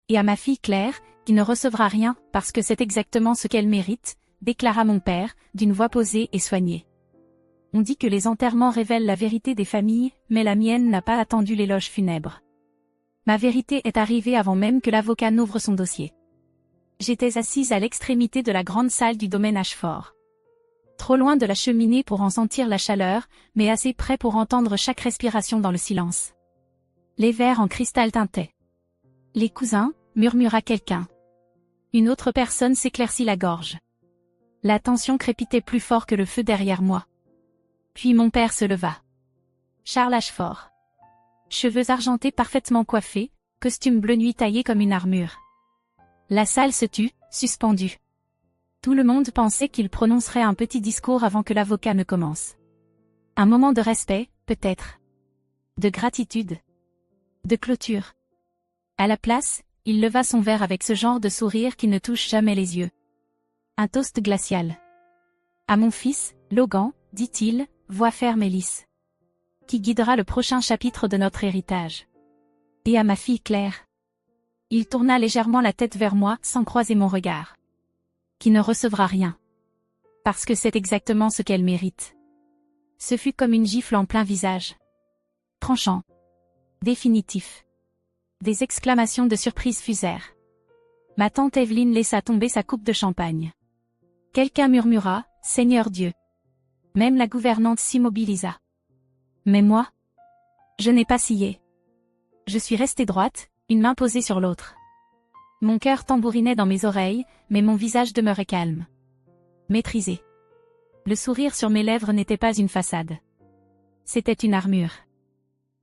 Et à ma fille Claire, qui ne recevra rien, parce que c'est exactement ce qu'elle mérite, déclara mon père, d'une voix posée et soignée. On dit que les enterrements révèlent la vérité des familles, mais la mienne n'a pas attendu l'éloge funèbre. Ma vérité est arrivée avant même que l'avocat n'ouvre son dossier. J'étais assise à l'extrémité de la grande salle du domaine Ashford. Trop loin de la cheminée pour en sentir la chaleur, mais assez près pour entendre chaque respiration dans le silence. Les verres en cristal tintaient. Les cousins, murmura quelqu'un. Une autre personne s'éclaircit la gorge. La tension crépitait plus fort que le feu derrière moi. Puis mon père se leva. Charles Ashford. Cheveux argentés parfaitement coiffés, costume bleu nuit taillé comme une armure. La salle se tut, suspendue. Tout le monde pensait qu'il prononcerait un petit discours avant que l'avocat ne commence. Un moment de respect, peut-être. De gratitude. De clôture. À la place, il leva son verre avec ce genre de sourire qui ne touche jamais les yeux. Un toast glacial. À mon fils, Logan, dit-il, voix ferme et lisse. Qui guidera le prochain chapitre de notre héritage. Et à ma fille Claire. Il tourna légèrement la tête vers moi sans croiser mon regard. Qui ne recevra rien. Parce que c'est exactement ce qu'elle mérite. Ce fut comme une gifle en plein visage. Tranchant. Définitif. Des exclamations de surprise fusèrent. Ma tante Evelyne laissa tomber sa coupe de champagne. Quelqu'un murmura, « Seigneur Dieu !» Même la gouvernante s'immobilisa. Mais moi, je n'ai pas scié. Je suis restée droite, une main posée sur l'autre. Mon cœur tambourinait dans mes oreilles, mais mon visage demeurait calme. Maîtrisé. Le sourire sur mes lèvres n'était pas une façade. C'était une armure.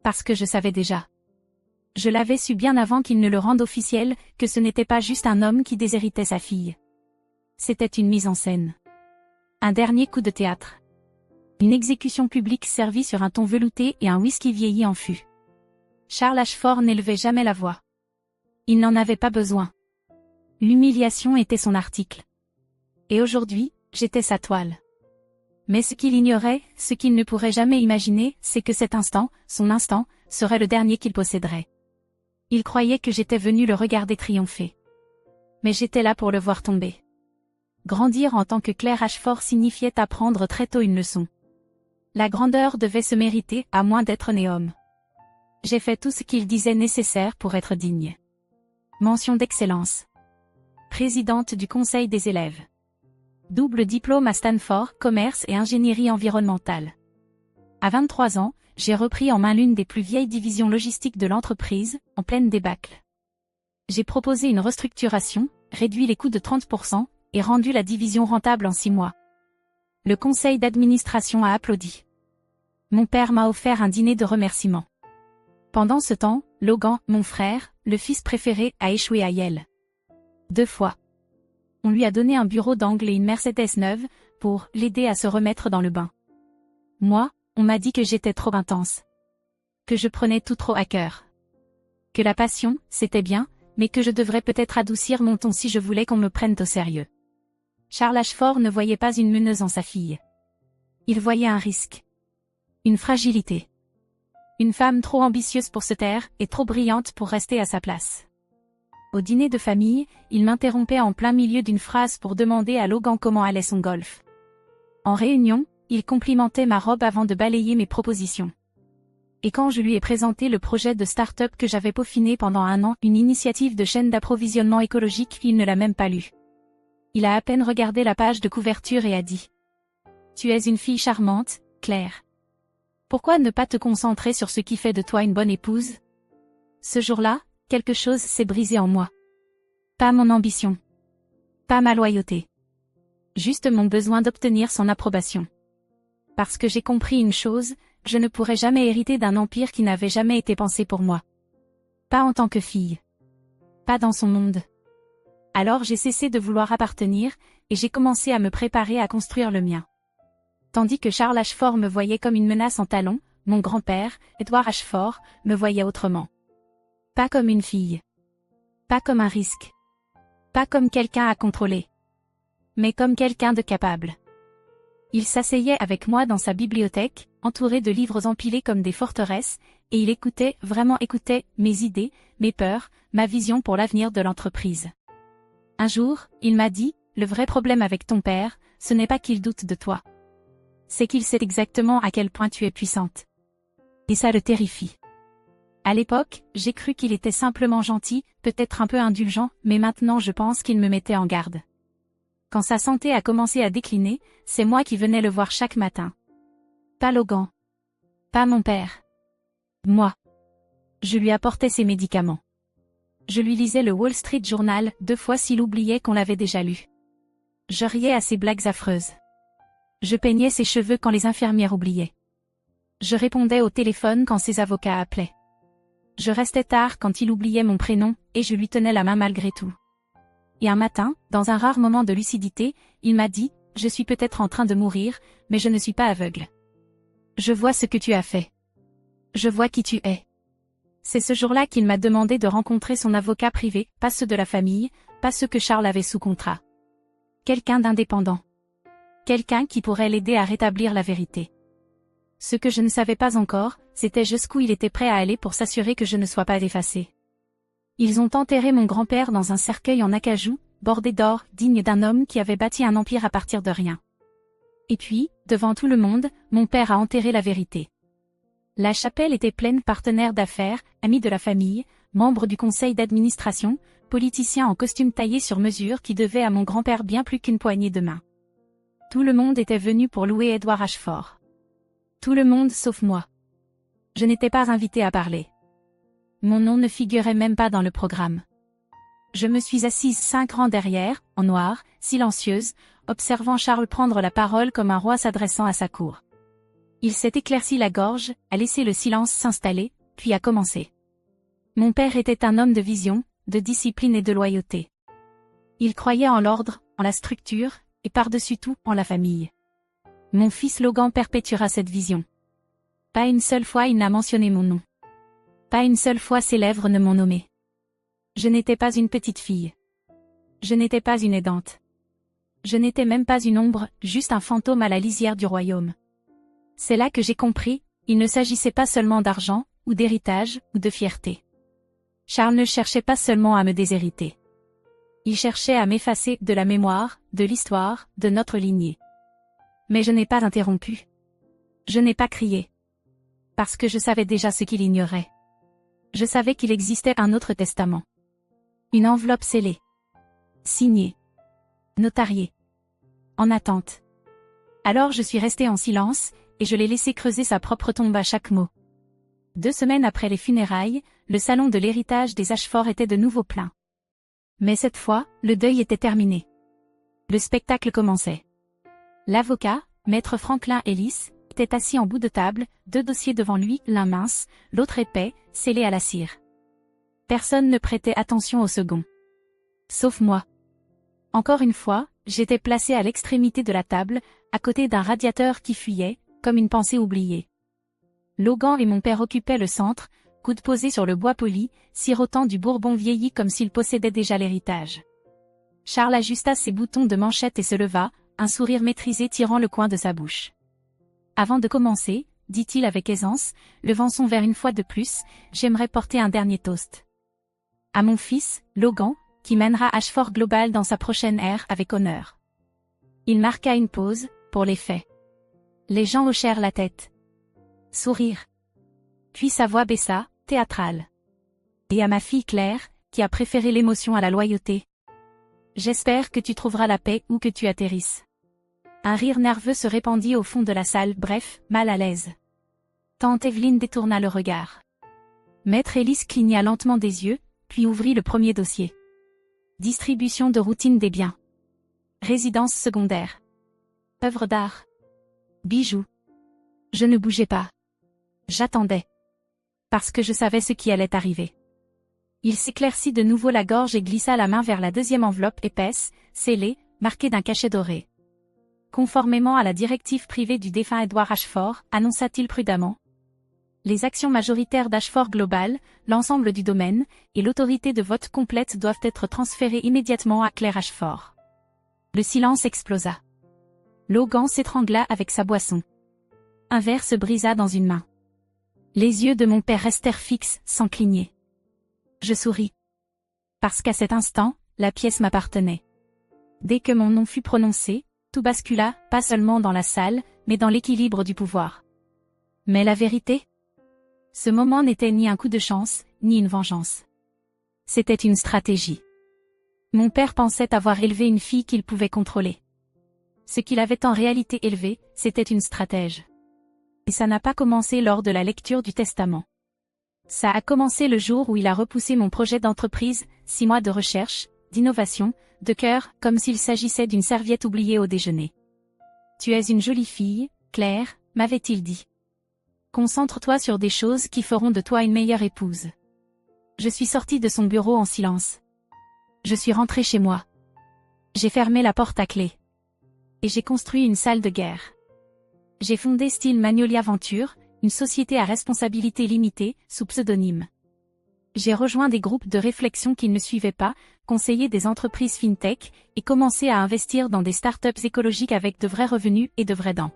Parce que je savais déjà. Je l'avais su bien avant qu'il ne le rende officiel, que ce n'était pas juste un homme qui déshéritait sa fille. C'était une mise en scène. Un dernier coup de théâtre. Une exécution publique servie sur un ton velouté et un whisky vieilli en fût. Charles Ashford n'élevait jamais la voix. Il n'en avait pas besoin. L'humiliation était son article. Et aujourd'hui, j'étais sa toile. Mais ce qu'il ignorait, ce qu'il ne pourrait jamais imaginer, c'est que cet instant, son instant, serait le dernier qu'il posséderait. Il croyait que j'étais venu le regarder triompher. Mais j'étais là pour le voir tomber. Grandir en tant que Claire Ashford signifiait apprendre très tôt une leçon. La grandeur devait se mériter, à moins d'être né homme. J'ai fait tout ce qu'il disait nécessaire pour être digne. Mention d'excellence. Présidente du conseil des élèves. Double diplôme à Stanford, commerce et ingénierie environnementale. À 23 ans, j'ai repris en main l'une des plus vieilles divisions logistiques de l'entreprise, en pleine débâcle. J'ai proposé une restructuration, réduit les coûts de 30%, et rendu la division rentable en 6 mois. Le conseil d'administration a applaudi. Mon père m'a offert un dîner de remerciement. Pendant ce temps, Logan, mon frère, le fils préféré, a échoué à Yale. 2 fois. On lui a donné un bureau d'angle et une Mercedes neuve, pour l'aider à se remettre dans le bain. Moi, on m'a dit que j'étais trop intense. Que je prenais tout trop à cœur. Que la passion, c'était bien, mais que je devrais peut-être adoucir mon ton si je voulais qu'on me prenne au sérieux. Charles Ashford ne voyait pas une meneuse en sa fille. Il voyait un risque. Une fragilité. Une femme trop ambitieuse pour se taire et trop brillante pour rester à sa place. Au dîner de famille, il m'interrompait en plein milieu d'une phrase pour demander à Logan comment allait son golf. En réunion, il complimentait ma robe avant de balayer mes propositions. Et quand je lui ai présenté le projet de start-up que j'avais peaufiné pendant 1 an, une initiative de chaîne d'approvisionnement écologique, il ne l'a même pas lu. Il a à peine regardé la page de couverture et a dit « Tu es une fille charmante, Claire. Pourquoi ne pas te concentrer sur ce qui fait de toi une bonne épouse ?» Ce jour-là, quelque chose s'est brisé en moi. Pas mon ambition. Pas ma loyauté. Juste mon besoin d'obtenir son approbation. Parce que j'ai compris une chose, je ne pourrais jamais hériter d'un empire qui n'avait jamais été pensé pour moi. Pas en tant que fille. Pas dans son monde. Alors j'ai cessé de vouloir appartenir, et j'ai commencé à me préparer à construire le mien. Tandis que Charles Ashford me voyait comme une menace en talons, mon grand-père, Edward Ashford, me voyait autrement. Pas comme une fille. Pas comme un risque. Pas comme quelqu'un à contrôler. Mais comme quelqu'un de capable. Il s'asseyait avec moi dans sa bibliothèque, entouré de livres empilés comme des forteresses, et il écoutait, vraiment écoutait, mes idées, mes peurs, ma vision pour l'avenir de l'entreprise. Un jour, il m'a dit, le vrai problème avec ton père, ce n'est pas qu'il doute de toi. C'est qu'il sait exactement à quel point tu es puissante. Et ça le terrifie. À l'époque, j'ai cru qu'il était simplement gentil, peut-être un peu indulgent, mais maintenant je pense qu'il me mettait en garde. Quand sa santé a commencé à décliner, c'est moi qui venais le voir chaque matin. Pas Logan. Pas mon père. Moi. Je lui apportais ses médicaments. Je lui lisais le Wall Street Journal 2 fois s'il oubliait qu'on l'avait déjà lu. Je riais à ses blagues affreuses. Je peignais ses cheveux quand les infirmières oubliaient. Je répondais au téléphone quand ses avocats appelaient. Je restais tard quand il oubliait mon prénom, et je lui tenais la main malgré tout. Et un matin, dans un rare moment de lucidité, il m'a dit, « Je suis peut-être en train de mourir, mais je ne suis pas aveugle. Je vois ce que tu as fait. Je vois qui tu es. » C'est ce jour-là qu'il m'a demandé de rencontrer son avocat privé, pas ceux de la famille, pas ceux que Charles avait sous contrat. Quelqu'un d'indépendant. Quelqu'un qui pourrait l'aider à rétablir la vérité. Ce que je ne savais pas encore, c'était jusqu'où il était prêt à aller pour s'assurer que je ne sois pas effacée. Ils ont enterré mon grand-père dans un cercueil en acajou, bordé d'or, digne d'un homme qui avait bâti un empire à partir de rien. Et puis, devant tout le monde, mon père a enterré la vérité. La chapelle était pleine partenaires d'affaires, amis de la famille, membres du conseil d'administration, politiciens en costume taillé sur mesure qui devaient à mon grand-père bien plus qu'une poignée de main. Tout le monde était venu pour louer Edward Ashford. Tout le monde sauf moi. Je n'étais pas invitée à parler. Mon nom ne figurait même pas dans le programme. Je me suis assise 5 rangs derrière, en noir, silencieuse, observant Charles prendre la parole comme un roi s'adressant à sa cour. Il s'est éclairci la gorge, a laissé le silence s'installer, puis a commencé. Mon père était un homme de vision, de discipline et de loyauté. Il croyait en l'ordre, en la structure, et par-dessus tout, en la famille. Mon fils Logan perpétuera cette vision. Pas une seule fois il n'a mentionné mon nom. Pas une seule fois ses lèvres ne m'ont nommé. Je n'étais pas une petite fille. Je n'étais pas une aidante. Je n'étais même pas une ombre, juste un fantôme à la lisière du royaume. C'est là que j'ai compris, il ne s'agissait pas seulement d'argent, ou d'héritage, ou de fierté. Charles ne cherchait pas seulement à me déshériter. Il cherchait à m'effacer de la mémoire, de l'histoire, de notre lignée. Mais je n'ai pas interrompu. Je n'ai pas crié. Parce que je savais déjà ce qu'il ignorait. Je savais qu'il existait un autre testament. Une enveloppe scellée. Signée. Notariée. En attente. Alors je suis restée en silence, et je l'ai laissé creuser sa propre tombe à chaque mot. 2 semaines après les funérailles, le salon de l'héritage des Ashford était de nouveau plein. Mais cette fois, le deuil était terminé. Le spectacle commençait. L'avocat, maître Franklin Ellis, était assis en bout de table, 2 dossiers devant lui, l'un mince, l'autre épais, scellé à la cire. Personne ne prêtait attention au second. Sauf moi. Encore une fois, j'étais placée à l'extrémité de la table, à côté d'un radiateur qui fuyait, comme une pensée oubliée. Logan et mon père occupaient le centre, coudes posés sur le bois poli, sirotant du bourbon vieilli comme s'il possédait déjà l'héritage. Charles ajusta ses boutons de manchette et se leva, un sourire maîtrisé tirant le coin de sa bouche. Avant de commencer, dit-il avec aisance, levant son verre une fois de plus, j'aimerais porter un dernier toast. À mon fils, Logan, qui mènera Ashford Global dans sa prochaine ère avec honneur. Il marqua une pause, pour les faits. Les gens hochèrent la tête. Sourire. Puis sa voix baissa, théâtrale. Et à ma fille Claire, qui a préféré l'émotion à la loyauté. J'espère que tu trouveras la paix où que tu atterrisses. Un rire nerveux se répandit au fond de la salle, bref, mal à l'aise. Tante Evelyne détourna le regard. Maître Ellis cligna lentement des yeux, puis ouvrit le premier dossier. Distribution de routine des biens. Résidence secondaire. Œuvres d'art. Bijoux. Je ne bougeais pas. J'attendais. Parce que je savais ce qui allait arriver. Il s'éclaircit de nouveau la gorge et glissa la main vers la deuxième enveloppe épaisse, scellée, marquée d'un cachet doré. Conformément à la directive privée du défunt Edward Ashford, annonça-t-il prudemment. Les actions majoritaires d'Ashford Global, l'ensemble du domaine, et l'autorité de vote complète doivent être transférées immédiatement à Claire Ashford. Le silence explosa. Logan s'étrangla avec sa boisson. Un verre se brisa dans une main. Les yeux de mon père restèrent fixes, sans cligner. Je souris. Parce qu'à cet instant, la pièce m'appartenait. Dès que mon nom fut prononcé, tout bascula, pas seulement dans la salle, mais dans l'équilibre du pouvoir. Mais la vérité? Ce moment n'était ni un coup de chance, ni une vengeance. C'était une stratégie. Mon père pensait avoir élevé une fille qu'il pouvait contrôler. Ce qu'il avait en réalité élevé, c'était une stratège. Et ça n'a pas commencé lors de la lecture du testament. Ça a commencé le jour où il a repoussé mon projet d'entreprise, 6 mois de recherche, d'innovation, de cœur, comme s'il s'agissait d'une serviette oubliée au déjeuner. Tu es une jolie fille, Claire, m'avait-il dit. Concentre-toi sur des choses qui feront de toi une meilleure épouse. Je suis sortie de son bureau en silence. Je suis rentrée chez moi. J'ai fermé la porte à clé. Et j'ai construit une salle de guerre. J'ai fondé Steel Magnolia Venture, une société à responsabilité limitée, sous pseudonyme. J'ai rejoint des groupes de réflexion qui ne me suivaient pas, conseillé des entreprises fintech, et commencé à investir dans des startups écologiques avec de vrais revenus et de vraies dents.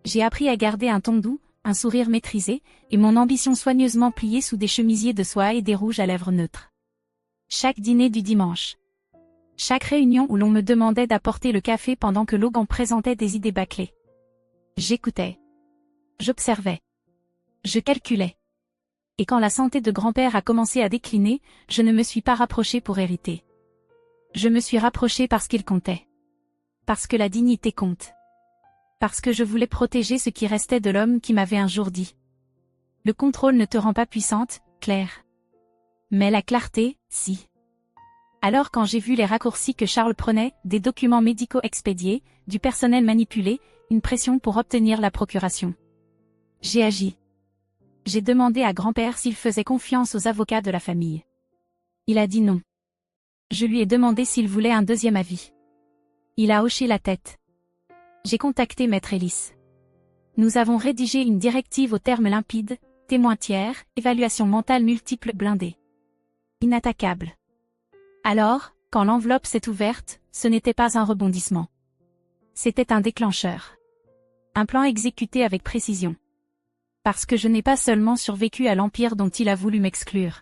J'ai appris à garder un ton doux, un sourire maîtrisé, et mon ambition soigneusement pliée sous des chemisiers de soie et des rouges à lèvres neutres. Chaque dîner du dimanche. Chaque réunion où l'on me demandait d'apporter le café pendant que Logan présentait des idées bâclées. J'écoutais. J'observais. Je calculais. Et quand la santé de grand-père a commencé à décliner, je ne me suis pas rapprochée pour hériter. Je me suis rapprochée parce qu'il comptait. Parce que la dignité compte. Parce que je voulais protéger ce qui restait de l'homme qui m'avait un jour dit. Le contrôle ne te rend pas puissante, Claire. Mais la clarté, si. Alors quand j'ai vu les raccourcis que Charles prenait, des documents médicaux expédiés, du personnel manipulé, une pression pour obtenir la procuration. J'ai agi. J'ai demandé à grand-père s'il faisait confiance aux avocats de la famille. Il a dit non. Je lui ai demandé s'il voulait un deuxième avis. Il a hoché la tête. J'ai contacté Maître Ellis. Nous avons rédigé une directive aux termes limpides, témoin tiers, évaluation mentale multiple blindée. Inattaquable. Alors, quand l'enveloppe s'est ouverte, ce n'était pas un rebondissement. C'était un déclencheur. Un plan exécuté avec précision. Parce que je n'ai pas seulement survécu à l'empire dont il a voulu m'exclure.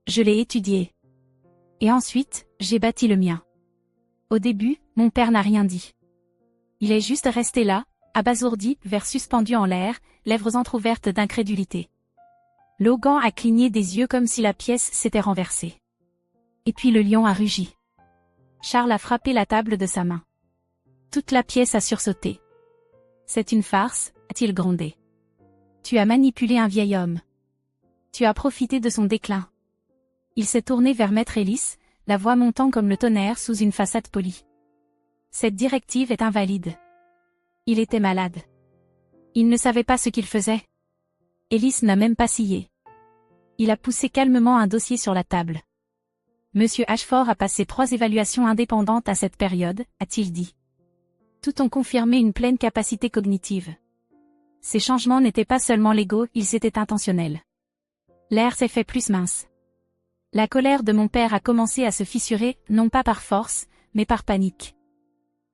Je l'ai étudié. Et ensuite, j'ai bâti le mien. Au début, mon père n'a rien dit. Il est juste resté là, abasourdi, verre suspendu en l'air, lèvres entr'ouvertes d'incrédulité. Logan a cligné des yeux comme si la pièce s'était renversée. Et puis le lion a rugi. Charles a frappé la table de sa main. Toute la pièce a sursauté. C'est une farce, a-t-il grondé. Tu as manipulé un vieil homme. Tu as profité de son déclin. Il s'est tourné vers Maître Ellis, la voix montant comme le tonnerre sous une façade polie. Cette directive est invalide. Il était malade. Il ne savait pas ce qu'il faisait. Ellis n'a même pas scié. Il a poussé calmement un dossier sur la table. Monsieur Ashford a passé 3 évaluations indépendantes à cette période, a-t-il dit. Tout ont confirmé une pleine capacité cognitive. Ces changements n'étaient pas seulement légaux, ils étaient intentionnels. L'air s'est fait plus mince. La colère de mon père a commencé à se fissurer, non pas par force, mais par panique.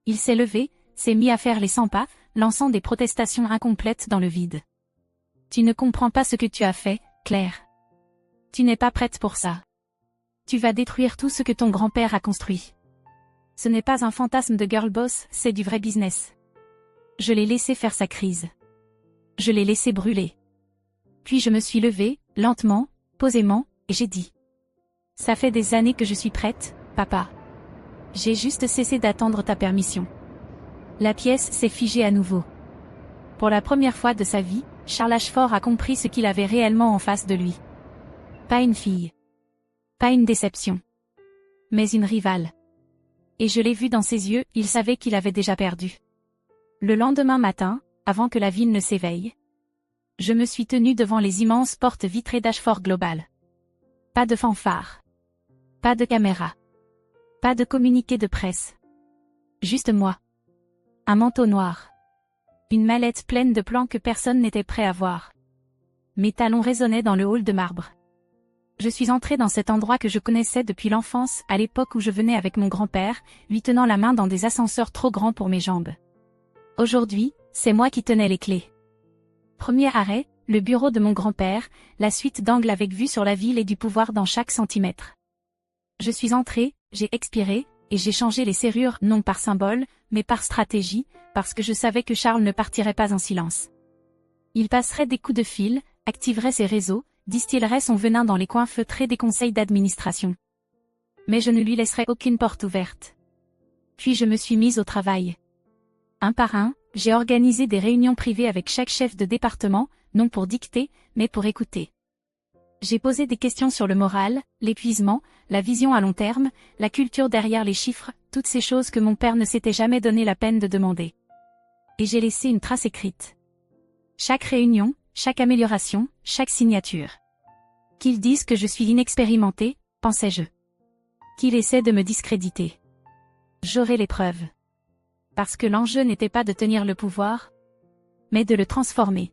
Il s'est levé, s'est mis à faire les 100 pas, lançant des protestations incomplètes dans le vide. Tu ne comprends pas ce que tu as fait, Claire. Tu n'es pas prête pour ça. Tu vas détruire tout ce que ton grand-père a construit. Ce n'est pas un fantasme de girl boss, c'est du vrai business. Je l'ai laissé faire sa crise. Je l'ai laissé brûler. Puis je me suis levée, lentement, posément, et j'ai dit. Ça fait des années que je suis prête, papa. J'ai juste cessé d'attendre ta permission. La pièce s'est figée à nouveau. Pour la première fois de sa vie, Charles Ashford a compris ce qu'il avait réellement en face de lui. Pas une fille. Pas une déception. Mais une rivale. Et je l'ai vu dans ses yeux, il savait qu'il avait déjà perdu. Le lendemain matin, avant que la ville ne s'éveille, je me suis tenue devant les immenses portes vitrées d'Ashford Global. Pas de fanfare. Pas de caméra. Pas de communiqué de presse. Juste moi. Un manteau noir. Une mallette pleine de plans que personne n'était prêt à voir. Mes talons résonnaient dans le hall de marbre. Je suis entrée dans cet endroit que je connaissais depuis l'enfance, à l'époque où je venais avec mon grand-père, lui tenant la main dans des ascenseurs trop grands pour mes jambes. Aujourd'hui, c'est moi qui tenais les clés. Premier arrêt, le bureau de mon grand-père, la suite d'angles avec vue sur la ville et du pouvoir dans chaque centimètre. Je suis entré, j'ai expiré, et j'ai changé les serrures non par symbole, mais par stratégie, parce que je savais que Charles ne partirait pas en silence. Il passerait des coups de fil, activerait ses réseaux, distillerait son venin dans les coins feutrés des conseils d'administration. Mais je ne lui laisserai aucune porte ouverte. Puis je me suis mise au travail. Un par un, j'ai organisé des réunions privées avec chaque chef de département, non pour dicter, mais pour écouter. J'ai posé des questions sur le moral, l'épuisement, la vision à long terme, la culture derrière les chiffres, toutes ces choses que mon père ne s'était jamais donné la peine de demander. Et j'ai laissé une trace écrite. Chaque réunion, chaque amélioration, chaque signature. Qu'ils disent que je suis inexpérimenté, pensais-je. Qu'ils essaient de me discréditer. J'aurai les preuves. Parce que l'enjeu n'était pas de tenir le pouvoir, mais de le transformer.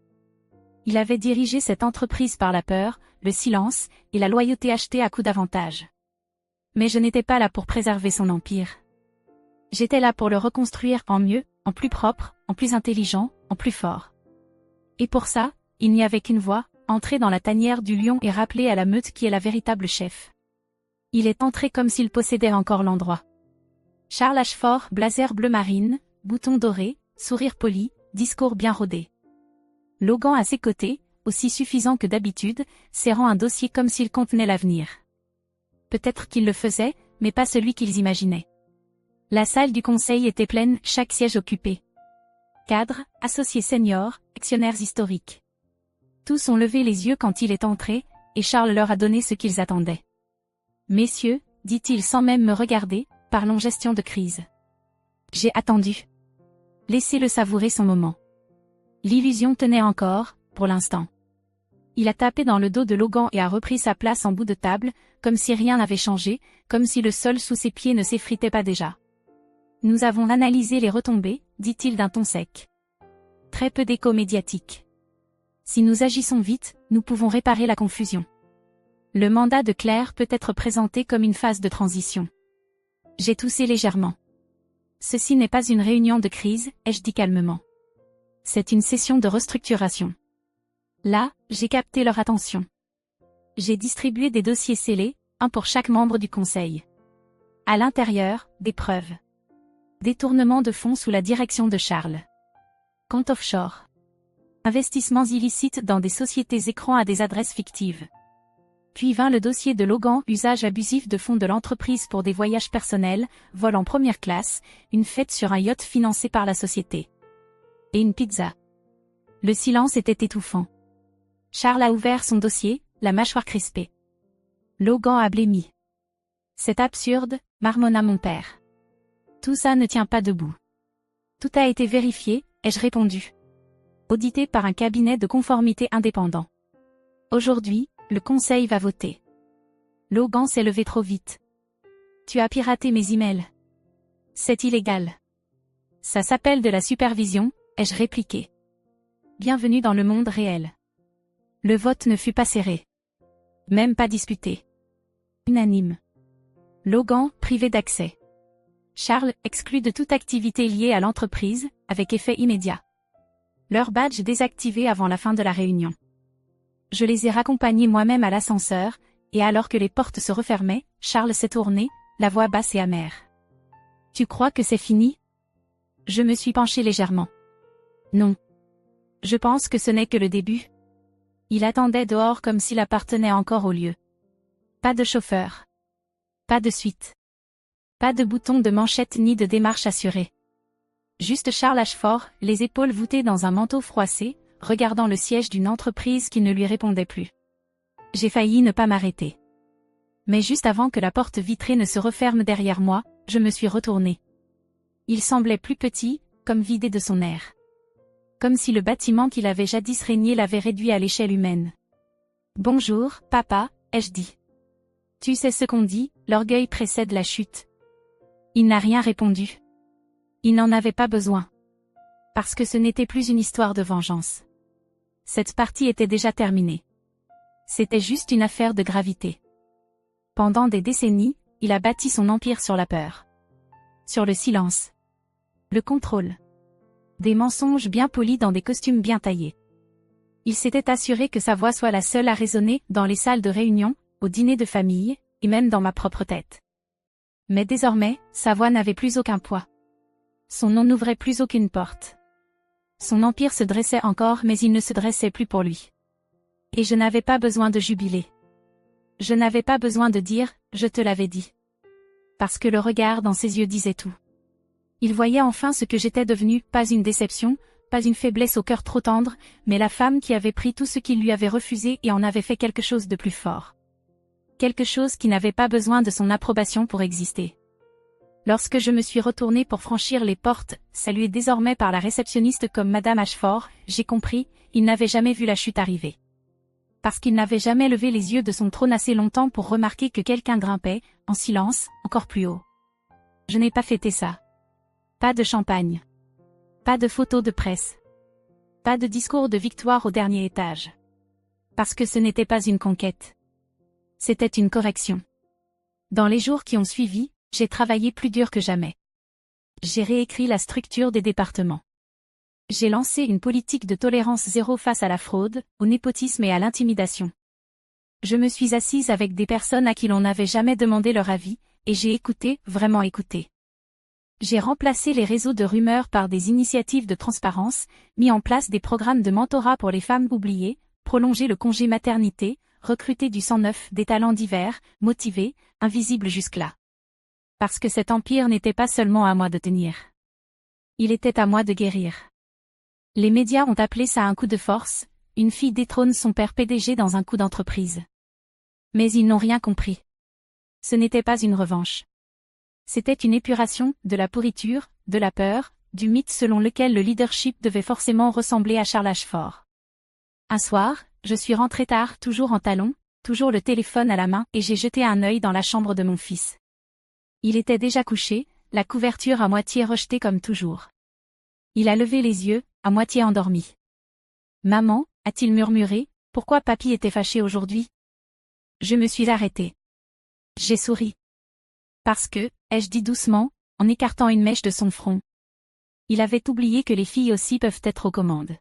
Il avait dirigé cette entreprise par la peur, le silence, et la loyauté achetée à coups d'avantages. Mais je n'étais pas là pour préserver son empire. J'étais là pour le reconstruire en mieux, en plus propre, en plus intelligent, en plus fort. Et pour ça, il n'y avait qu'une voie, entrer dans la tanière du lion et rappeler à la meute qui est la véritable chef. Il est entré comme s'il possédait encore l'endroit. Charles Ashford, blazer bleu marine, bouton doré, sourire poli, discours bien rodé. Logan à ses côtés, aussi suffisant que d'habitude, serrant un dossier comme s'il contenait l'avenir. Peut-être qu'ils le faisaient, mais pas celui qu'ils imaginaient. La salle du conseil était pleine, chaque siège occupé. Cadres, associés seniors, actionnaires historiques. Tous ont levé les yeux quand il est entré, et Charles leur a donné ce qu'ils attendaient. « Messieurs, dit-il sans même me regarder, parlons gestion de crise. » J'ai attendu. Laissez-le savourer son moment. L'illusion tenait encore, pour l'instant. Il a tapé dans le dos de Logan et a repris sa place en bout de table, comme si rien n'avait changé, comme si le sol sous ses pieds ne s'effritait pas déjà. Nous avons analysé les retombées, dit-il d'un ton sec. Très peu d'écho médiatique. Si nous agissons vite, nous pouvons réparer la confusion. Le mandat de Claire peut être présenté comme une phase de transition. J'ai toussé légèrement. Ceci n'est pas une réunion de crise, ai-je dit calmement. C'est une session de restructuration. Là, j'ai capté leur attention. J'ai distribué des dossiers scellés, un pour chaque membre du conseil. À l'intérieur, des preuves. Détournement de fonds sous la direction de Charles. Compte offshore. Investissements illicites dans des sociétés écrans à des adresses fictives. Puis vint le dossier de Logan, usage abusif de fonds de l'entreprise pour des voyages personnels, vol en première classe, une fête sur un yacht financé par la société. Et une pizza. Le silence était étouffant. Charles a ouvert son dossier, la mâchoire crispée. Logan a blêmi. C'est absurde, marmonna mon père. Tout ça ne tient pas debout. Tout a été vérifié, ai-je répondu. Audité par un cabinet de conformité indépendant. Aujourd'hui, le conseil va voter. Logan s'est levé trop vite. Tu as piraté mes emails. C'est illégal. Ça s'appelle de la supervision, ai-je répliqué. Bienvenue dans le monde réel. Le vote ne fut pas serré. Même pas disputé. Unanime. Logan, privé d'accès. Charles, exclu de toute activité liée à l'entreprise, avec effet immédiat. Leur badge désactivé avant la fin de la réunion. Je les ai raccompagnés moi-même à l'ascenseur, et alors que les portes se refermaient, Charles s'est tourné, la voix basse et amère. Tu crois que c'est fini? Je me suis penché légèrement. Non. Je pense que ce n'est que le début. Il attendait dehors comme s'il appartenait encore au lieu. Pas de chauffeur. Pas de suite. Pas de bouton de manchette ni de démarche assurée. Juste Charles Ashford, les épaules voûtées dans un manteau froissé, regardant le siège d'une entreprise qui ne lui répondait plus. J'ai failli ne pas m'arrêter. Mais juste avant que la porte vitrée ne se referme derrière moi, je me suis retournée. Il semblait plus petit, comme vidé de son air. Comme si le bâtiment qu'il avait jadis régné l'avait réduit à l'échelle humaine. « Bonjour, papa », ai-je dit. « Tu sais ce qu'on dit, l'orgueil précède la chute. » Il n'a rien répondu. Il n'en avait pas besoin. Parce que ce n'était plus une histoire de vengeance. Cette partie était déjà terminée. C'était juste une affaire de gravité. Pendant des décennies, il a bâti son empire sur la peur. Sur le silence. Le contrôle. Des mensonges bien polis dans des costumes bien taillés. Il s'était assuré que sa voix soit la seule à résonner dans les salles de réunion, au dîner de famille, et même dans ma propre tête. Mais désormais, sa voix n'avait plus aucun poids. Son nom n'ouvrait plus aucune porte. Son empire se dressait encore mais il ne se dressait plus pour lui. Et je n'avais pas besoin de jubiler. Je n'avais pas besoin de dire « je te l'avais dit ». Parce que le regard dans ses yeux disait tout. Il voyait enfin ce que j'étais devenue, pas une déception, pas une faiblesse au cœur trop tendre, mais la femme qui avait pris tout ce qu'il lui avait refusé et en avait fait quelque chose de plus fort. Quelque chose qui n'avait pas besoin de son approbation pour exister. Lorsque je me suis retournée pour franchir les portes, saluée désormais par la réceptionniste comme Madame Ashford, j'ai compris, il n'avait jamais vu la chute arriver. Parce qu'il n'avait jamais levé les yeux de son trône assez longtemps pour remarquer que quelqu'un grimpait, en silence, encore plus haut. Je n'ai pas fêté ça. Pas de champagne. Pas de photos de presse. Pas de discours de victoire au dernier étage. Parce que ce n'était pas une conquête. C'était une correction. Dans les jours qui ont suivi, j'ai travaillé plus dur que jamais. J'ai réécrit la structure des départements. J'ai lancé une politique de tolérance zéro face à la fraude, au népotisme et à l'intimidation. Je me suis assise avec des personnes à qui l'on n'avait jamais demandé leur avis, et j'ai écouté, vraiment écouté. J'ai remplacé les réseaux de rumeurs par des initiatives de transparence, mis en place des programmes de mentorat pour les femmes oubliées, prolongé le congé maternité, recruté du sang neuf, des talents divers, motivés, invisibles jusque-là. Parce que cet empire n'était pas seulement à moi de tenir. Il était à moi de guérir. Les médias ont appelé ça un coup de force, une fille détrône son père PDG dans un coup d'entreprise. Mais ils n'ont rien compris. Ce n'était pas une revanche. C'était une épuration, de la pourriture, de la peur, du mythe selon lequel le leadership devait forcément ressembler à Charles Ashford. Un soir, je suis rentrée tard, toujours en talons, toujours le téléphone à la main, et j'ai jeté un œil dans la chambre de mon fils. Il était déjà couché, la couverture à moitié rejetée comme toujours. Il a levé les yeux, à moitié endormi. « Maman » a-t-il murmuré, « pourquoi papy était fâché aujourd'hui ?» Je me suis arrêtée. J'ai souri. Parce que, ai-je dit doucement, en écartant une mèche de son front. Il avait oublié que les filles aussi peuvent être aux commandes.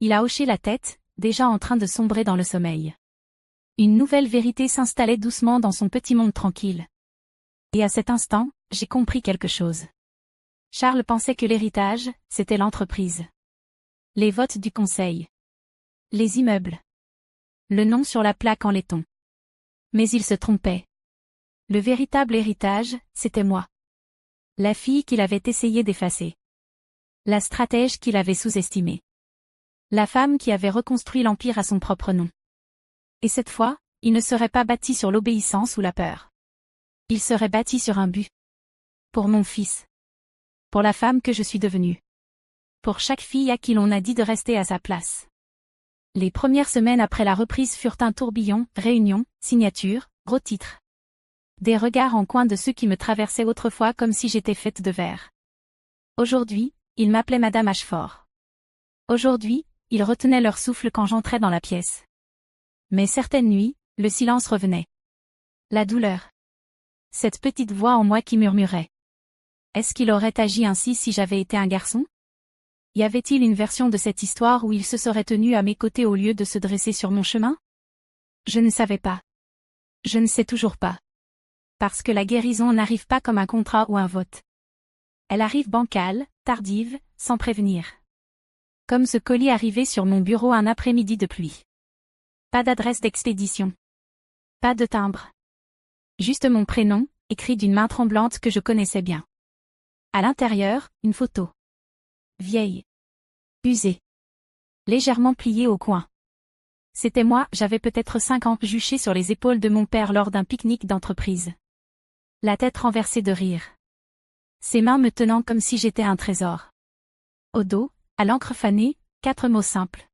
Il a hoché la tête, déjà en train de sombrer dans le sommeil. Une nouvelle vérité s'installait doucement dans son petit monde tranquille. Et à cet instant, j'ai compris quelque chose. Charles pensait que l'héritage, c'était l'entreprise. Les votes du conseil. Les immeubles. Le nom sur la plaque en laiton. Mais il se trompait. Le véritable héritage, c'était moi. La fille qu'il avait essayé d'effacer. La stratège qu'il avait sous-estimée. La femme qui avait reconstruit l'empire à son propre nom. Et cette fois, il ne serait pas bâti sur l'obéissance ou la peur. Il serait bâti sur un but. Pour mon fils. Pour la femme que je suis devenue. Pour chaque fille à qui l'on a dit de rester à sa place. Les premières semaines après la reprise furent un tourbillon, réunions, signatures, gros titres. Des regards en coin de ceux qui me traversaient autrefois comme si j'étais faite de verre. Aujourd'hui, ils m'appelaient Madame Ashford. Aujourd'hui, ils retenaient leur souffle quand j'entrais dans la pièce. Mais certaines nuits, le silence revenait. La douleur. Cette petite voix en moi qui murmurait. Est-ce qu'il aurait agi ainsi si j'avais été un garçon ? Y avait-il une version de cette histoire où il se serait tenu à mes côtés au lieu de se dresser sur mon chemin ? Je ne savais pas. Je ne sais toujours pas. Parce que la guérison n'arrive pas comme un contrat ou un vote. Elle arrive bancale, tardive, sans prévenir. Comme ce colis arrivé sur mon bureau un après-midi de pluie. Pas d'adresse d'expédition. Pas de timbre. Juste mon prénom, écrit d'une main tremblante que je connaissais bien. À l'intérieur, une photo. Vieille. Usée. Légèrement pliée au coin. C'était moi, j'avais peut-être 5 ans, juché sur les épaules de mon père lors d'un pique-nique d'entreprise. La tête renversée de rire. Ses mains me tenant comme si j'étais un trésor. Au dos, à l'encre fanée, 4 mots simples.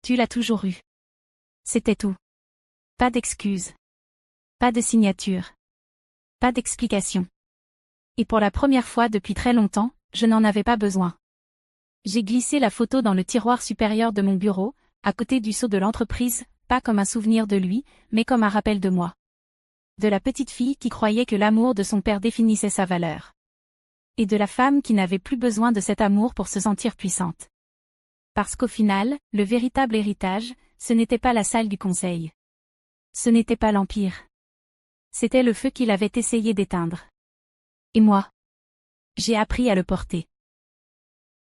Tu l'as toujours eu. C'était tout. Pas d'excuses. Pas de signature. Pas d'explication. Et pour la première fois depuis très longtemps, je n'en avais pas besoin. J'ai glissé la photo dans le tiroir supérieur de mon bureau, à côté du sceau de l'entreprise, pas comme un souvenir de lui, mais comme un rappel de moi. De la petite fille qui croyait que l'amour de son père définissait sa valeur. Et de la femme qui n'avait plus besoin de cet amour pour se sentir puissante. Parce qu'au final, le véritable héritage, ce n'était pas la salle du conseil. Ce n'était pas l'Empire. C'était le feu qu'il avait essayé d'éteindre. Et moi, j'ai appris à le porter.